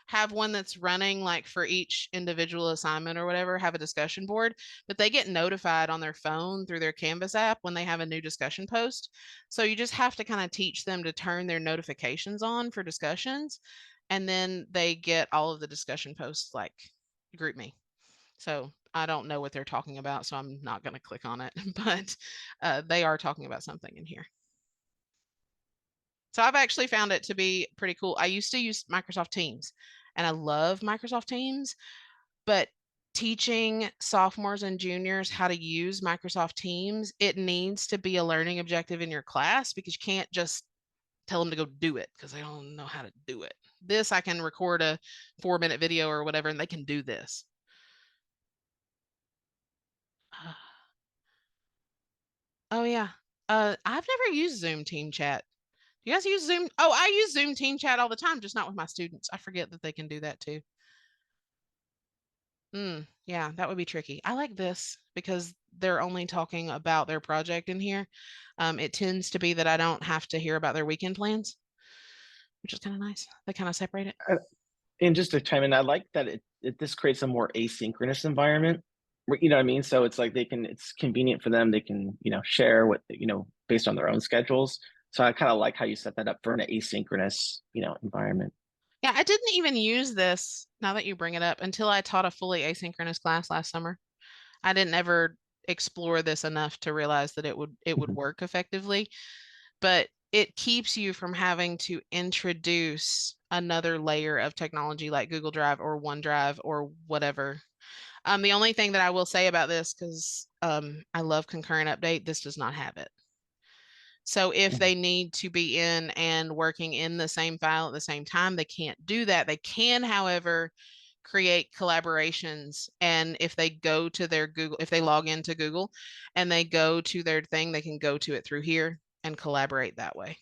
have one that's running like for each individual assignment or whatever, have a discussion board, but they get notified on their phone through their Canvas app when they have a new discussion post. So you just have to kind of teach them to turn their notifications on for discussions, and then they get all of the discussion posts like GroupMe. So I don't know what they're talking about, so I'm not going to click on it, but they are talking about something in here. So I've actually found it to be pretty cool. I used to use Microsoft Teams, and I love Microsoft Teams, but teaching sophomores and juniors how to use Microsoft Teams, it needs to be a learning objective in your class because you can't just tell them to go do it because they don't know how to do it. This, I can record a 4-minute video or whatever, and they can do this. Oh yeah. I've never used Zoom Team Chat. Do you guys use Zoom? Oh, I use Zoom Team Chat all the time, just not with my students. I forget that they can do that too. Yeah, that would be tricky. I like this because they're only talking about their project in here. It tends to be that I don't have to hear about their weekend plans, which is kind of nice. They kind of separate it. And just to chime in, I like that this creates a more asynchronous environment. You know what I mean? So it's like it's convenient for them. They can, share what, based on their own schedules. So I kind of like how you set that up for an asynchronous, environment. Yeah, I didn't even use this, now that you bring it up, until I taught a fully asynchronous class last summer. I didn't ever explore this enough to realize that it would work effectively, but it keeps you from having to introduce another layer of technology like Google Drive or OneDrive or whatever. The only thing that I will say about this, because I love concurrent update, this does not have it. So if they need to be in and working in the same file at the same time, they can't do that. They can, however, create collaborations. And if they go to their Google, if they log into Google and they go to their thing, they can go to it through here and collaborate that way.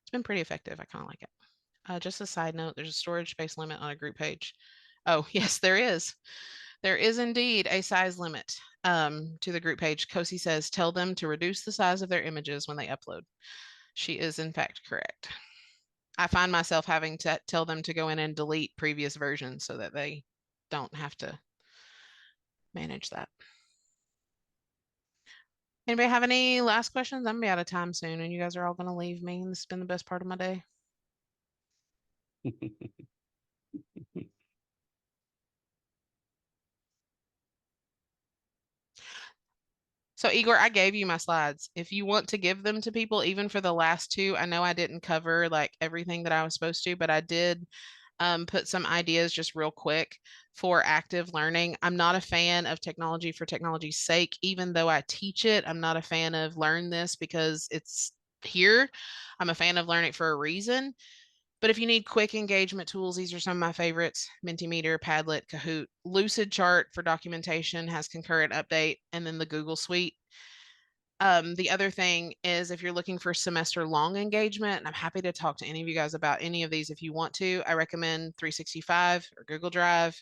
It's been pretty effective. I kind of like it. Just a side note, there's a storage space limit on a group page. Oh, yes, there is. There is indeed a size limit to the group page. Kosi says, tell them to reduce the size of their images when they upload. She is in fact correct. I find myself having to tell them to go in and delete previous versions so that they don't have to manage that. Anybody have any last questions? I'm gonna be out of time soon and you guys are all gonna leave me. This has been the best part of my day. So Igor, I gave you my slides. If you want to give them to people, even for the last two, I know I didn't cover like everything that I was supposed to, but I did put some ideas just real quick for active learning. I'm not a fan of technology for technology's sake, even though I teach it. I'm not a fan of learn this because it's here. I'm a fan of learn it for a reason. But if you need quick engagement tools, these are some of my favorites: Mentimeter, Padlet, Kahoot. Lucid Chart for documentation has concurrent update, and then the Google Suite. The other thing is if you're looking for semester long engagement, and I'm happy to talk to any of you guys about any of these if you want to, I recommend 365 or Google Drive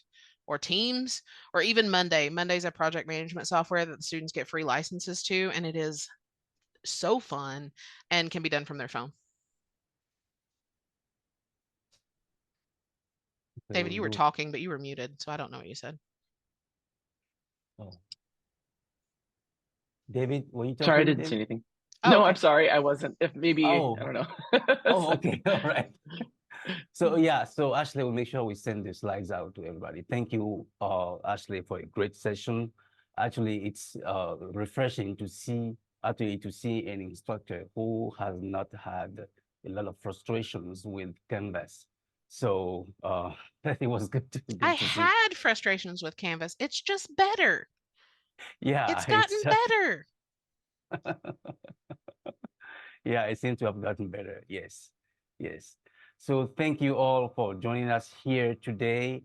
or Teams or even Monday. Monday's a project management software that the students get free licenses to, and it is so fun and can be done from their phone. David, you were talking, but you were muted, so I don't know what you said. Oh. David, were you talking? Sorry, I didn't David? see anything. Oh, No, okay. I'm sorry. I wasn't. If maybe, Oh. I don't know. Oh, okay. All right. So yeah, so Ashley, we'll make sure we send the slides out to everybody. Thank you, Ashley, for a great session. Actually, it's refreshing to see an instructor who has not had a lot of frustrations with Canvas. So it was good to I see. had frustrations with Canvas. It's just better. Yeah, It's gotten better. Yeah, it seems to have gotten better. Yes, yes. So thank you all for joining us here today.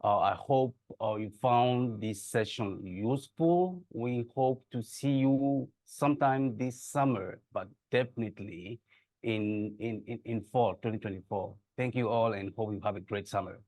I hope you found this session useful. We hope to see you sometime this summer, but definitely in fall 2024. Thank you all and hope you have a great summer.